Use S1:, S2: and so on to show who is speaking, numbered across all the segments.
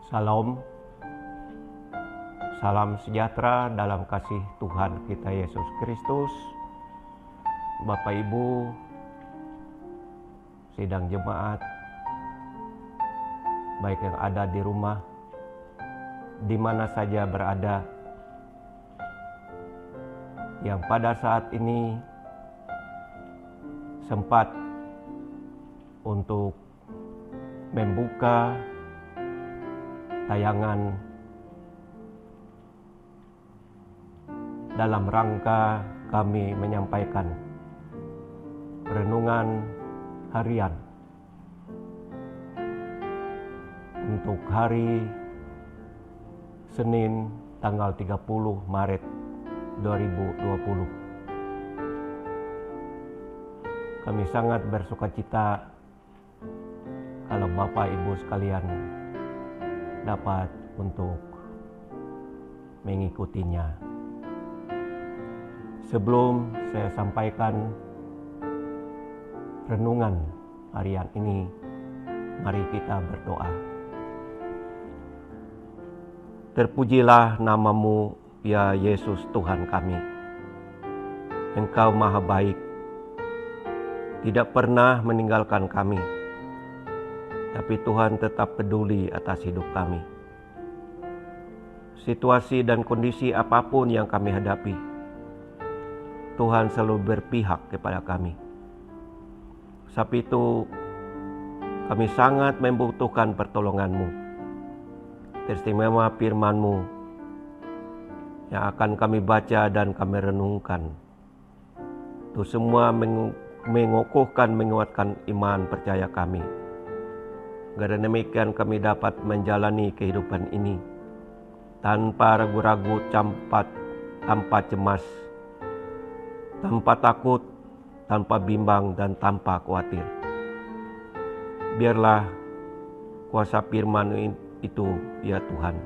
S1: Salam, salam sejahtera dalam kasih Tuhan kita Yesus Kristus. Bapak Ibu, sidang jemaat, baik yang ada di rumah, di mana saja berada, yang pada saat ini sempat untuk membuka tayangan dalam rangka kami menyampaikan renungan harian untuk hari Senin tanggal 30 Maret 2020. Kami sangat bersukacita kalau Bapak Ibu sekalian dapat untuk mengikutinya. Sebelum saya sampaikan renungan harian ini, mari kita berdoa. Terpujilah nama-Mu, ya Yesus Tuhan kami. Engkau maha baik, tidak pernah meninggalkan kami. Tapi Tuhan tetap peduli atas hidup kami. Situasi dan kondisi apapun yang kami hadapi, Tuhan selalu berpihak kepada kami. Sebab itu, kami sangat membutuhkan pertolongan-Mu. Teristimewa firman-Mu yang akan kami baca dan kami renungkan. Itu semua mengukuhkan, menguatkan iman percaya kami. Karena demikian kami dapat menjalani kehidupan ini tanpa ragu-ragu, tanpa cemas, tanpa takut, tanpa bimbang, dan tanpa khawatir. Biarlah kuasa firman itu, ya Tuhan,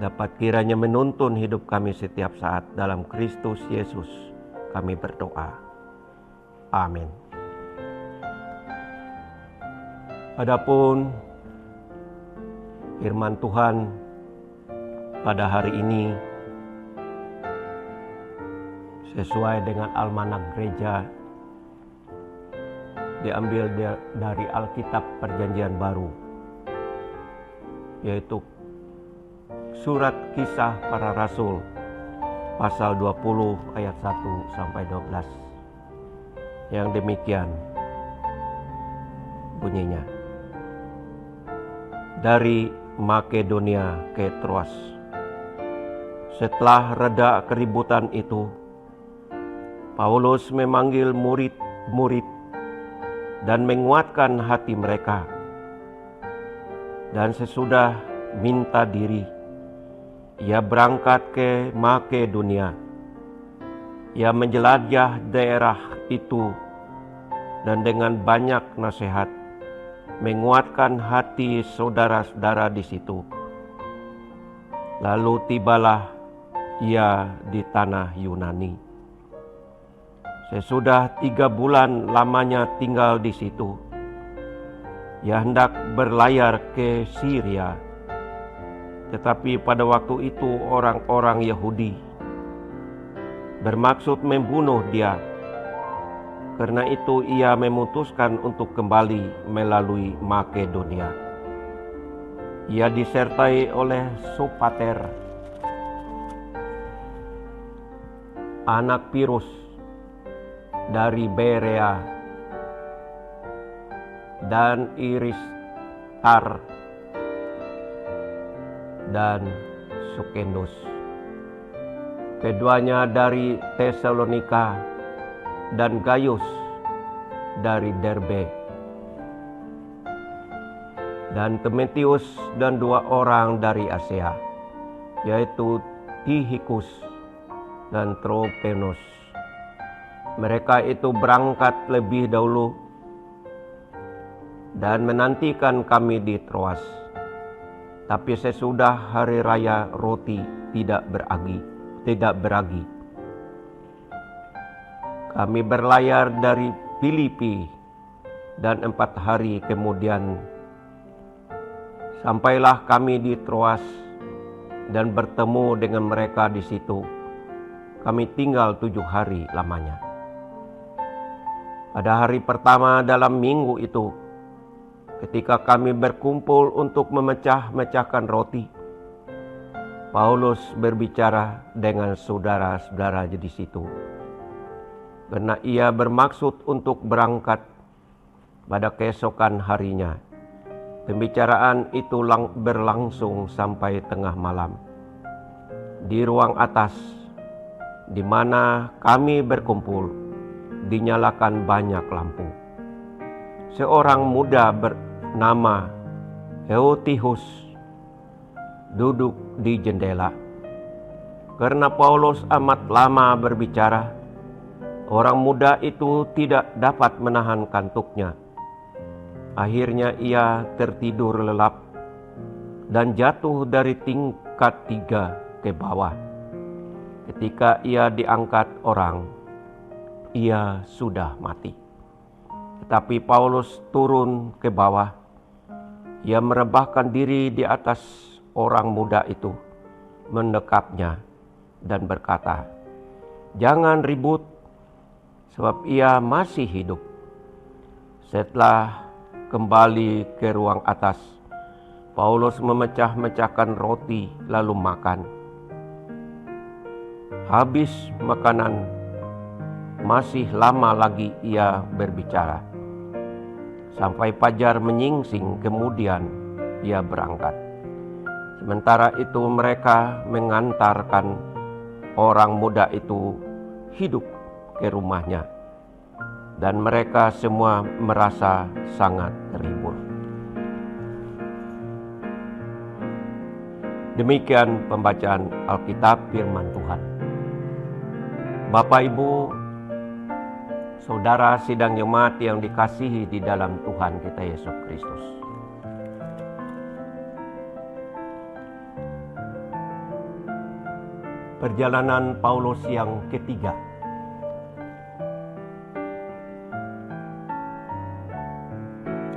S1: dapat kiranya menuntun hidup kami setiap saat. Dalam Kristus Yesus kami berdoa. Amin. Adapun firman Tuhan pada hari ini sesuai dengan almanak gereja diambil dari Alkitab Perjanjian Baru, yaitu surat Kisah Para Rasul pasal 20 ayat 1 sampai 12. Yang demikian bunyinya. Dari Makedonia ke Troas. Setelah reda keributan itu, Paulus memanggil murid-murid dan menguatkan hati mereka. Dan sesudah minta diri, ia berangkat ke Makedonia. Ia menjelajah daerah itu dan dengan banyak nasihat menguatkan hati saudara-saudara di situ. Lalu tibalah ia di tanah Yunani. Sesudah 3 bulan lamanya tinggal di situ, ia hendak berlayar ke Syria. Tetapi pada waktu itu orang-orang Yahudi bermaksud membunuh dia. Karena itu ia memutuskan untuk kembali melalui Makedonia. Ia disertai oleh Sopater, anak Pirus dari Berea, dan Iristar dan Sukendos. Keduanya dari Tesalonika, dan Gaius dari Derbe, dan Timotius dan 2 orang dari Asia, yaitu Tychicus dan Trophimus. Mereka itu berangkat lebih dahulu dan menantikan kami di Troas. Tapi sesudah hari raya roti tidak beragi, kami berlayar dari Filipi dan 4 hari kemudian Sampailah kami di Troas dan bertemu dengan mereka di situ. Kami tinggal 7 hari lamanya. Pada hari pertama dalam minggu itu, ketika kami berkumpul untuk memecah-mecahkan roti, Paulus berbicara dengan saudara-saudara di situ, karena ia bermaksud untuk berangkat pada keesokan harinya. Pembicaraan itu berlangsung sampai tengah malam. Di ruang atas, di mana kami berkumpul, dinyalakan banyak lampu. Seorang muda bernama Eutihus duduk di jendela. Karena Paulus amat lama berbicara, orang muda itu tidak dapat menahan kantuknya. Akhirnya ia tertidur lelap dan jatuh dari tingkat 3 ke bawah. Ketika ia diangkat orang, ia sudah mati. Tetapi Paulus turun ke bawah. Ia merebahkan diri di atas orang muda itu, mendekapnya dan berkata, "Jangan ribut, sebab ia masih hidup." Setelah kembali ke ruang atas, Paulus memecah-mecahkan roti lalu makan. Habis makanan, masih lama lagi ia berbicara. Sampai fajar menyingsing, kemudian ia berangkat. Sementara itu mereka mengantarkan orang muda itu hidup ke rumahnya. Dan mereka semua merasa sangat terhibur. Demikian pembacaan Alkitab Firman Tuhan. Bapak, Ibu, saudara sidang jemaat yang dikasihi di dalam Tuhan kita Yesus Kristus. Perjalanan Paulus yang ketiga.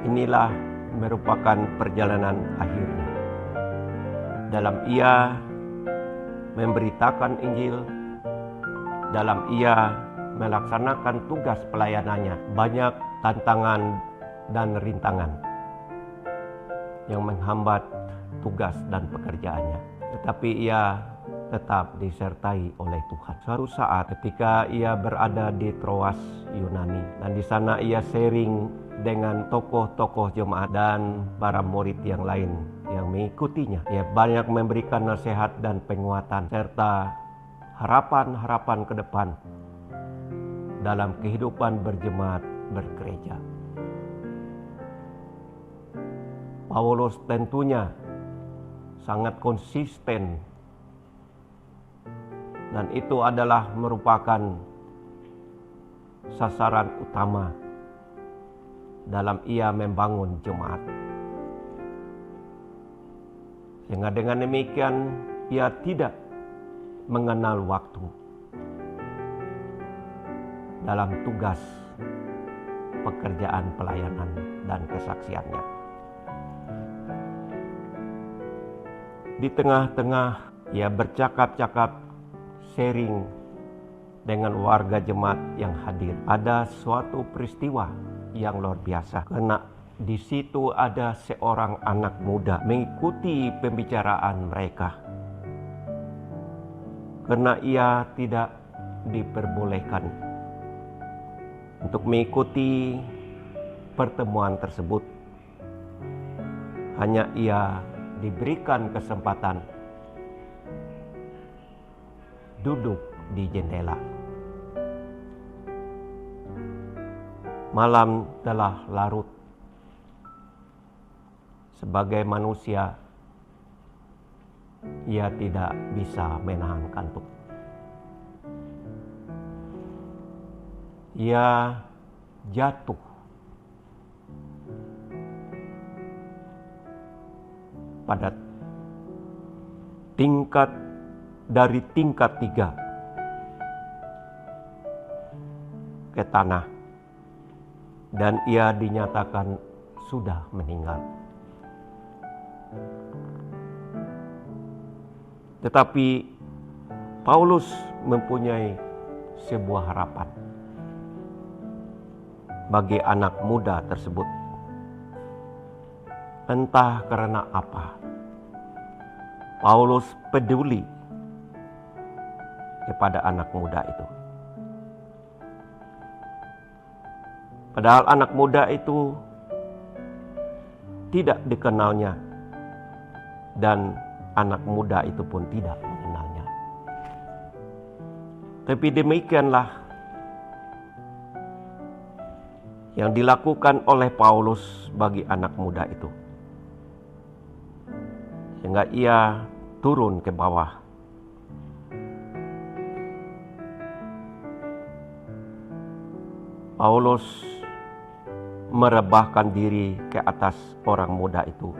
S1: Inilah merupakan perjalanan akhirnya. Dalam ia memberitakan Injil, dalam ia melaksanakan tugas pelayanannya, banyak tantangan dan rintangan yang menghambat tugas dan pekerjaannya. Tetapi ia tetap disertai oleh Tuhan. Suatu saat ketika ia berada di Troas Yunani, dan di sana ia sharing dengan tokoh-tokoh jemaat dan para murid yang lain yang mengikutinya. Ia banyak memberikan nasihat dan penguatan serta harapan-harapan ke depan dalam kehidupan berjemaat bergereja. Paulus tentunya sangat konsisten, dan itu adalah merupakan sasaran utama dalam ia membangun jemaat. Sehingga dengan demikian ia tidak mengenal waktu dalam tugas pekerjaan pelayanan dan kesaksiannya. Di tengah-tengah ia bercakap-cakap, sharing dengan warga jemaat yang hadir. Ada suatu peristiwa yang luar biasa, karena di situ ada seorang anak muda mengikuti pembicaraan mereka, karena ia tidak diperbolehkan untuk mengikuti pertemuan tersebut. Hanya ia diberikan kesempatan duduk di jendela. Malam telah larut. Sebagai manusia, ia tidak bisa menahan kantuk. Ia jatuh pada dari tingkat 3 ke tanah, dan ia dinyatakan sudah meninggal. Tetapi Paulus mempunyai sebuah harapan bagi anak muda tersebut. Entah karena apa, Paulus peduli kepada anak muda itu. Padahal anak muda itu tidak dikenalnya dan anak muda itu pun tidak mengenalnya. Tapi demikianlah yang dilakukan oleh Paulus bagi anak muda itu. Sehingga ia turun ke bawah. Paulus merebahkan diri ke atas orang muda itu,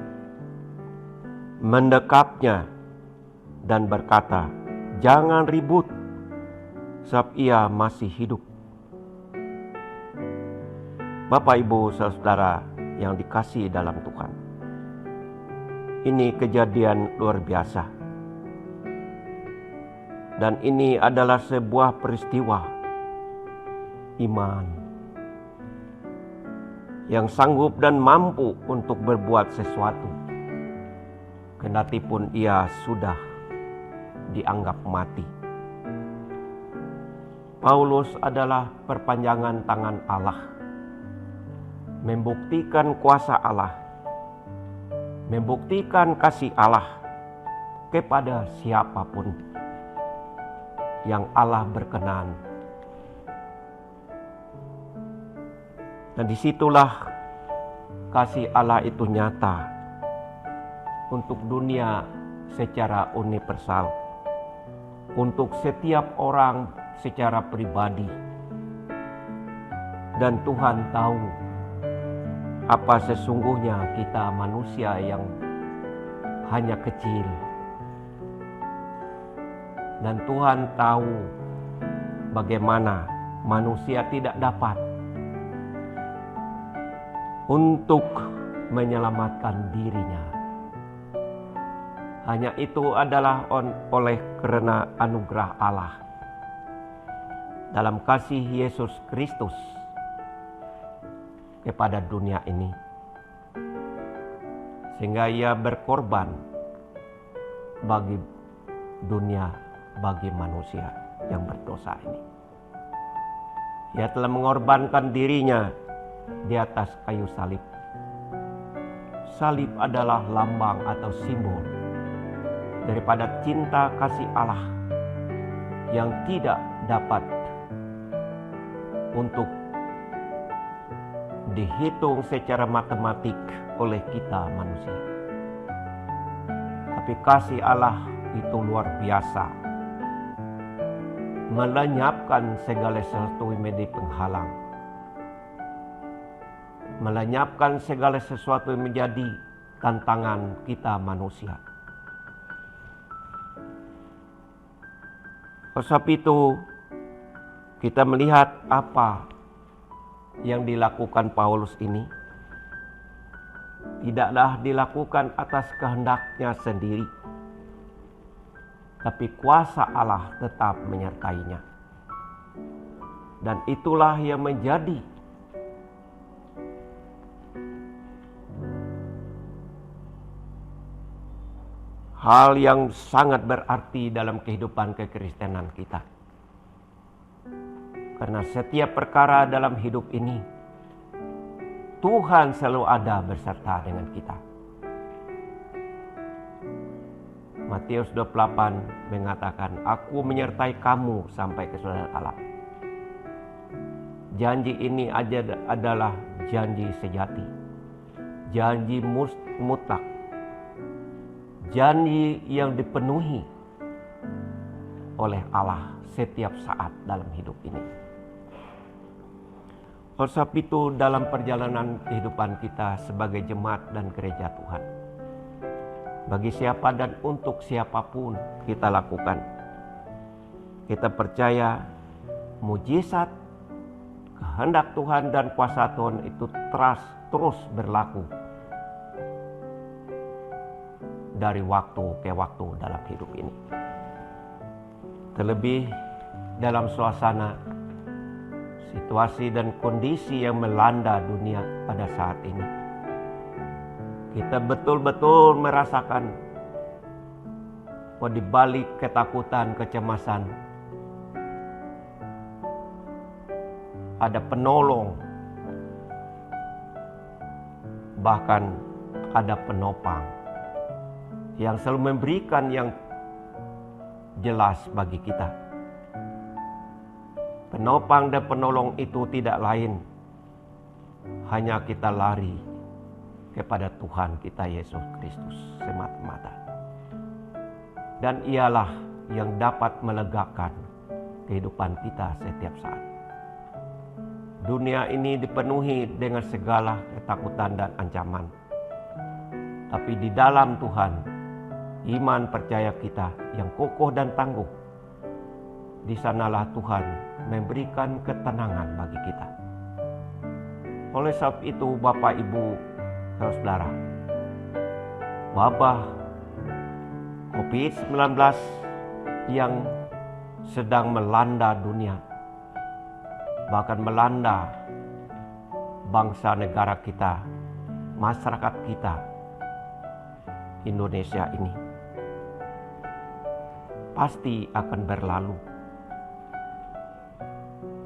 S1: mendekapnya dan berkata, "Jangan ribut, sebab ia masih hidup." Bapak, Ibu, saudara yang dikasihi dalam Tuhan, ini kejadian luar biasa. Dan ini adalah sebuah peristiwa iman yang sanggup dan mampu untuk berbuat sesuatu, kendatipun ia sudah dianggap mati. Paulus adalah perpanjangan tangan Allah, membuktikan kuasa Allah, membuktikan kasih Allah kepada siapapun yang Allah berkenan. Dan disitulah kasih Allah itu nyata untuk dunia secara universal, untuk setiap orang secara pribadi. Dan Tuhan tahu apa sesungguhnya kita manusia yang hanya kecil. Dan Tuhan tahu bagaimana manusia tidak dapat untuk menyelamatkan dirinya. Hanya itu adalah oleh karena anugerah Allah dalam kasih Yesus Kristus kepada dunia ini, sehingga ia berkorban bagi dunia, bagi manusia yang berdosa ini. Ia telah mengorbankan dirinya di atas kayu salib. Salib adalah lambang atau simbol daripada cinta kasih Allah yang tidak dapat untuk dihitung secara matematik oleh kita manusia. Tapi kasih Allah itu luar biasa, melenyapkan segala sesuatu yang menjadi penghalang, melenyapkan segala sesuatu yang menjadi tantangan kita manusia. Oleh sebab itu, kita melihat apa yang dilakukan Paulus ini tidaklah dilakukan atas kehendaknya sendiri, tapi kuasa Allah tetap menyertainya. Dan itulah yang menjadi hal yang sangat berarti dalam kehidupan kekristenan kita. Karena setiap perkara dalam hidup ini, Tuhan selalu ada beserta dengan kita. Matius 28 mengatakan, "Aku menyertai kamu sampai ke saudara Allah." Janji ini adalah janji sejati, janji mutlak, janji yang dipenuhi oleh Allah setiap saat dalam hidup ini. Oleh sebab itu, dalam perjalanan kehidupan kita sebagai jemaat dan gereja Tuhan, bagi siapa dan untuk siapapun kita lakukan, kita percaya mujizat, kehendak Tuhan dan kuasa Tuhan itu terus berlaku dari waktu ke waktu dalam hidup ini. Terlebih dalam suasana, situasi dan kondisi yang melanda dunia pada saat ini. Kita betul-betul merasakan bahwa di balik ketakutan, kecemasan, ada penolong, bahkan ada penopang yang selalu memberikan yang jelas bagi kita. Penopang dan penolong itu tidak lain, hanya kita lari kepada Tuhan kita Yesus Kristus semata-mata. Dan ialah yang dapat melegakan kehidupan kita setiap saat. Dunia ini dipenuhi dengan segala ketakutan dan ancaman. Tapi di dalam Tuhan, iman percaya kita yang kokoh dan tangguh, di sanalah Tuhan memberikan ketenangan bagi kita. Oleh sebab itu, Bapak, Ibu, saudara, wabah COVID-19 yang sedang melanda dunia, bahkan melanda bangsa negara kita, masyarakat kita, Indonesia ini, pasti akan berlalu.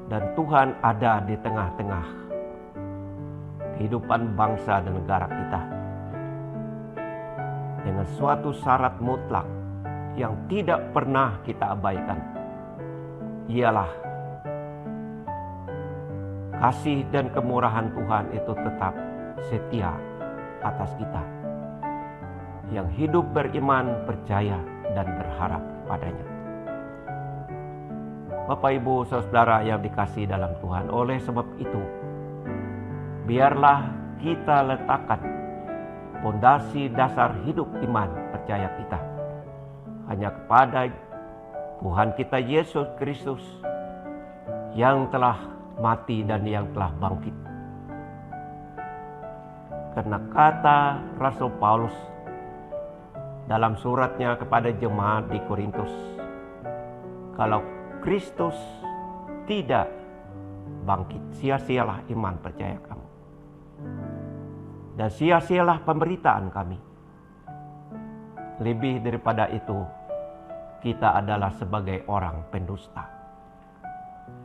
S1: Dan Tuhan ada di tengah-tengah kehidupan bangsa dan negara kita dengan suatu syarat mutlak yang tidak pernah kita abaikan, ialah kasih dan kemurahan Tuhan itu tetap setia atas kita yang hidup beriman, percaya, dan berharap padanya. Bapak, Ibu, saudara yang dikasihi dalam Tuhan, oleh sebab itu, biarlah kita letakkan fondasi dasar hidup iman percaya kita hanya kepada Tuhan kita Yesus Kristus yang telah mati dan yang telah bangkit. Karena kata Rasul Paulus dalam suratnya kepada jemaat di Korintus, kalau Kristus tidak bangkit, sia-sialah iman percaya kamu, dan sia-sialah pemberitaan kami. Lebih daripada itu, kita adalah sebagai orang pendusta.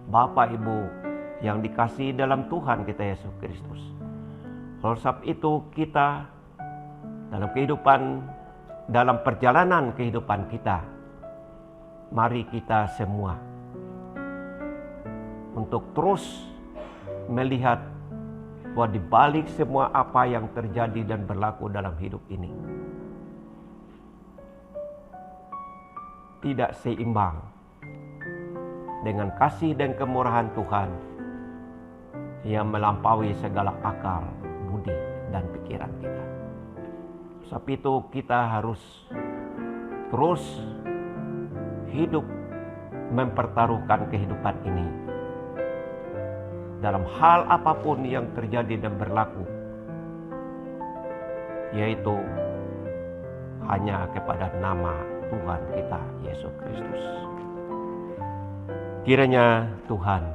S1: Bapak, Ibu yang dikasihi dalam Tuhan kita Yesus Kristus, oleh sebab itu kita dalam perjalanan kehidupan kita, mari kita semua untuk terus melihat bahwa di balik semua apa yang terjadi dan berlaku dalam hidup ini, tidak seimbang dengan kasih dan kemurahan Tuhan yang melampaui segala akal, budi, dan pikiran kita. Sebab itu kita harus terus hidup mempertaruhkan kehidupan ini dalam hal apapun yang terjadi dan berlaku, yaitu hanya kepada nama Tuhan kita Yesus Kristus. Kiranya Tuhan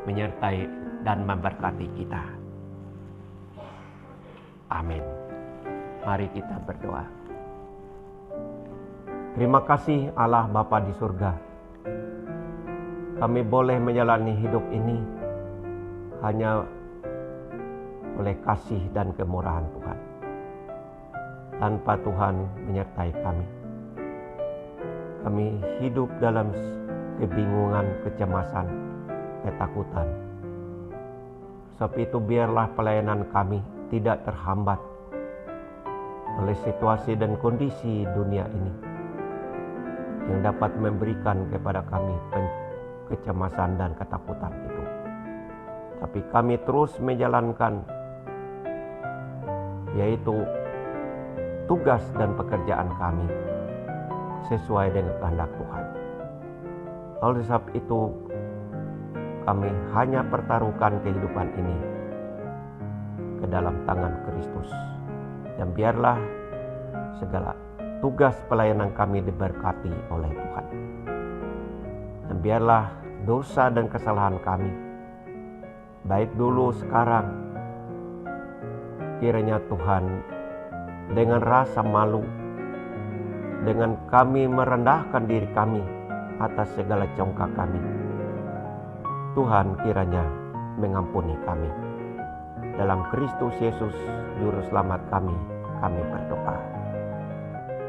S1: menyertai dan memberkati kita. Amin. Mari kita berdoa. Terima kasih Allah Bapa di surga. Kami boleh menjalani hidup ini hanya oleh kasih dan kemurahan Tuhan. Tanpa Tuhan menyertai kami, kami hidup dalam kebingungan, kecemasan, ketakutan. Sebab itu biarlah pelayanan kami tidak terhambat oleh situasi dan kondisi dunia ini yang dapat memberikan kepada kami kecemasan dan ketakutan itu. Tapi kami terus menjalankan, yaitu tugas dan pekerjaan kami sesuai dengan kehendak Tuhan. Oleh sebab itu, kami hanya pertaruhkan kehidupan ini ke dalam tangan Kristus. Dan biarlah segala tugas pelayanan kami diberkati oleh Tuhan. Dan biarlah dosa dan kesalahan kami, baik dulu sekarang, kiranya Tuhan dengan rasa malu, dengan kami merendahkan diri kami atas segala congkak kami, Tuhan kiranya mengampuni kami. Dalam Kristus Yesus Juru Selamat kami berdoa.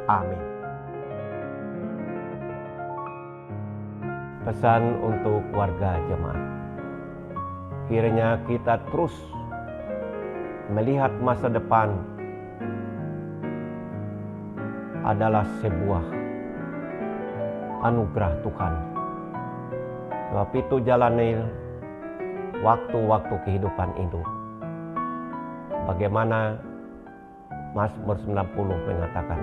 S1: Amin. Pesan untuk warga jemaat. Kiranya kita terus melihat masa depan adalah sebuah anugerah Tuhan. Sebab itu jalani waktu-waktu kehidupan itu. Bagaimana Mazmur 90 mengatakan,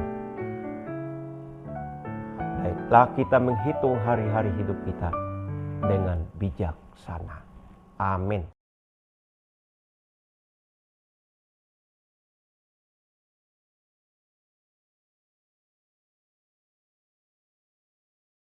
S1: baiklah kita menghitung hari-hari hidup kita dengan bijaksana. Amin.